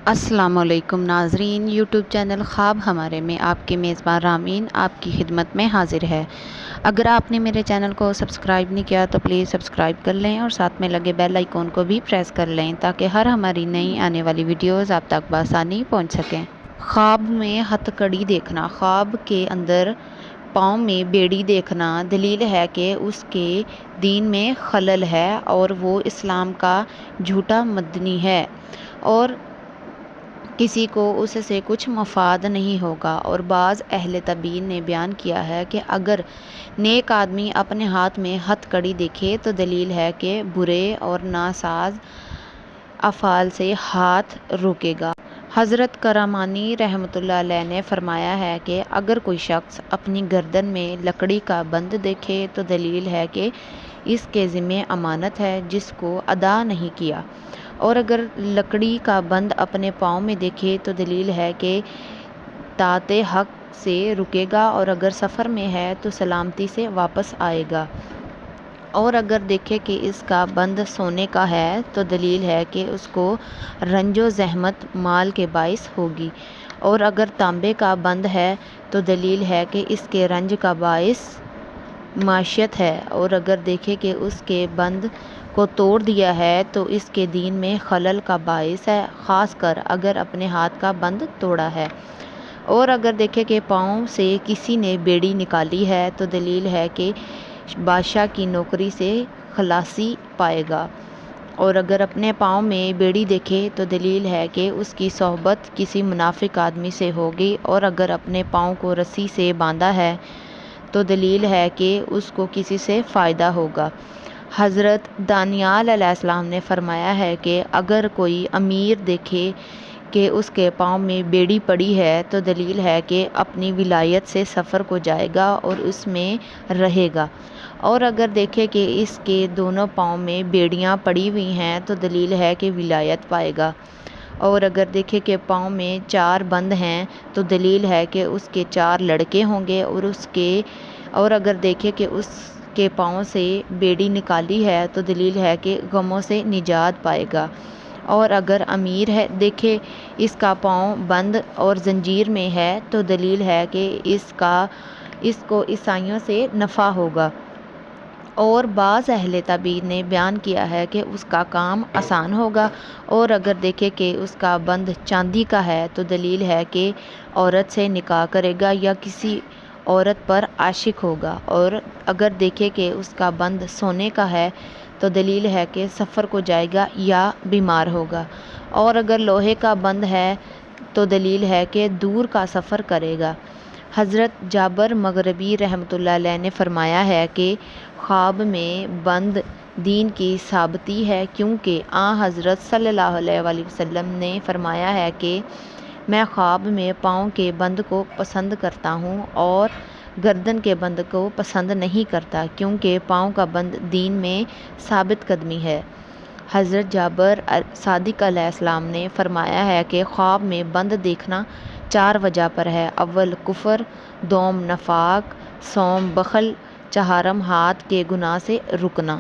السلام علیکم ناظرین، یوٹیوب چینل خواب ہمارے میں آپ کے میزبان رامین آپ کی خدمت میں حاضر ہے۔ اگر آپ نے میرے چینل کو سبسکرائب نہیں کیا تو پلیز سبسکرائب کر لیں اور ساتھ میں لگے بیل آئیکن کو بھی پریس کر لیں تاکہ ہر ہماری نئی آنے والی ویڈیوز آپ تک بآسانی پہنچ سکیں۔ خواب میں ہتھ کڑی دیکھنا، خواب کے اندر پاؤں میں بیڑی دیکھنا دلیل ہے کہ اس کے دین میں خلل ہے اور وہ اسلام کا جھوٹا مدنی ہے اور کسی کو اس سے کچھ مفاد نہیں ہوگا۔ اور بعض اہل طبین نے بیان کیا ہے کہ اگر نیک آدمی اپنے ہاتھ میں ہتھ کڑی دیکھے تو دلیل ہے کہ برے اور ناساز افعال سے ہاتھ روکے گا۔ حضرت کرامانی رحمۃ اللہ علیہ نے فرمایا ہے کہ اگر کوئی شخص اپنی گردن میں لکڑی کا بند دیکھے تو دلیل ہے کہ اس کے ذمہ امانت ہے جس کو ادا نہیں کیا، اور اگر لکڑی کا بند اپنے پاؤں میں دیکھے تو دلیل ہے کہ طاعت حق سے رکے گا، اور اگر سفر میں ہے تو سلامتی سے واپس آئے گا، اور اگر دیکھے کہ اس کا بند سونے کا ہے تو دلیل ہے کہ اس کو رنج و زحمت مال کے باعث ہوگی، اور اگر تانبے کا بند ہے تو دلیل ہے کہ اس کے رنج کا باعث معیشت ہے، اور اگر دیکھے کہ اس کے بند کو توڑ دیا ہے تو اس کے دین میں خلل کا باعث ہے، خاص کر اگر اپنے ہاتھ کا بند توڑا ہے، اور اگر دیکھے کہ پاؤں سے کسی نے بیڑی نکالی ہے تو دلیل ہے کہ بادشاہ کی نوکری سے خلاصی پائے گا، اور اگر اپنے پاؤں میں بیڑی دیکھے تو دلیل ہے کہ اس کی صحبت کسی منافق آدمی سے ہوگی، اور اگر اپنے پاؤں کو رسی سے باندھا ہے تو دلیل ہے کہ اس کو کسی سے فائدہ ہوگا۔ حضرت دانیال علیہ السلام نے فرمایا ہے کہ اگر کوئی امیر دیکھے کہ اس کے پاؤں میں بیڑی پڑی ہے تو دلیل ہے کہ اپنی ولایت سے سفر کو جائے گا اور اس میں رہے گا، اور اگر دیکھے کہ اس کے دونوں پاؤں میں بیڑیاں پڑی ہوئی ہیں تو دلیل ہے کہ ولایت پائے گا، اور اگر دیکھے کہ پاؤں میں 4 بند ہیں تو دلیل ہے کہ اس کے 4 لڑکے ہوں گے، اور اگر دیکھے کہ اس کے پاؤں سے بیڑی نکالی ہے تو دلیل ہے کہ غموں سے نجات پائے گا، اور اگر امیر ہے دیکھے اس کا پاؤں بند اور زنجیر میں ہے تو دلیل ہے کہ اس کو عیسائیوں سے نفع ہوگا، اور بعض اہل طبین نے بیان کیا ہے کہ اس کا کام آسان ہوگا، اور اگر دیکھے کہ اس کا بند چاندی کا ہے تو دلیل ہے کہ عورت سے نکاح کرے گا یا کسی عورت پر عاشق ہوگا، اور اگر دیکھے کہ اس کا بند سونے کا ہے تو دلیل ہے کہ سفر کو جائے گا یا بیمار ہوگا، اور اگر لوہے کا بند ہے تو دلیل ہے کہ دور کا سفر کرے گا۔ حضرت جابر مغربی رحمۃ اللہ علیہ نے فرمایا ہے کہ خواب میں بند دین کی ثابتی ہے، کیونکہ حضرت صلی اللہ علیہ وآلہ وسلم نے فرمایا ہے کہ میں خواب میں پاؤں کے بند کو پسند کرتا ہوں اور گردن کے بند کو پسند نہیں کرتا، کیونکہ پاؤں کا بند دین میں ثابت قدمی ہے۔ حضرت جابر صادق علیہ السلام نے فرمایا ہے کہ خواب میں بند دیکھنا 4 وجہ پر ہے: اول کفر، دوم نفاق، سوم بخل، چہارم ہاتھ کے گناہ سے رکنا۔